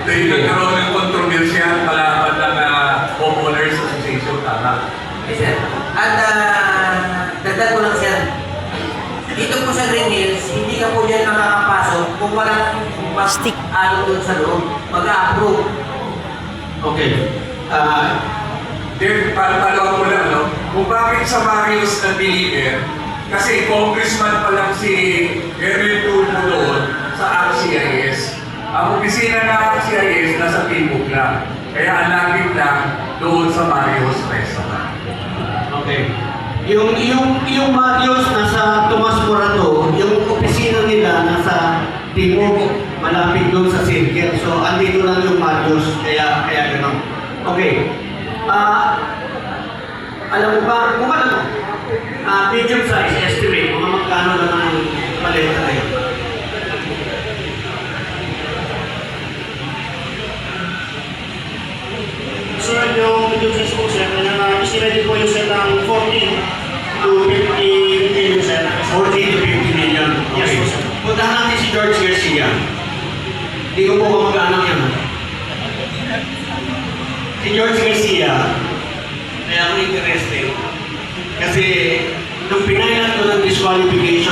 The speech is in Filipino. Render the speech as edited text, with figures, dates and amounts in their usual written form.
Dahil nagkaroon ng kontrobersyal palaban ng Homeowners Association, tama? Yes, sir. At dagdag ko lang, sir. Dito po sa Green Hills, hindi ka po dyan makakapasok kung walang stick doon sa loob. Mag-a-approve. Okay. Then, palawag ko lang, no? Kung bakit sa Marius na deliver, kasi congressman pa lang si Erwin Tulfo doon sa ACCIS. Ang opisina ng ACCIS nasa Timog lang. Kaya ang lapit lang doon sa Marius Restaurant. Okay. Yung Marios nasa Tomas Morato, yung opisina nila nasa Timog, malapit doon sa Circle. So, andito lang yung Marios, kaya gano'n. Okay. Alam mo ba, kung alam mo, medium size estimate, mga magkano lang ang maleta na yun? Sir, yung medium size po, sir, estimate po yung sir ng 40 to 50 million, sir. 40 to 50 million. Yes, Okay. po, sir. Puntahan natin si George Garcia. Hindi ko po kamag-anak yan. Si George Garcia, kaya ako interested. Kasi nung pinailan ko ng disqualification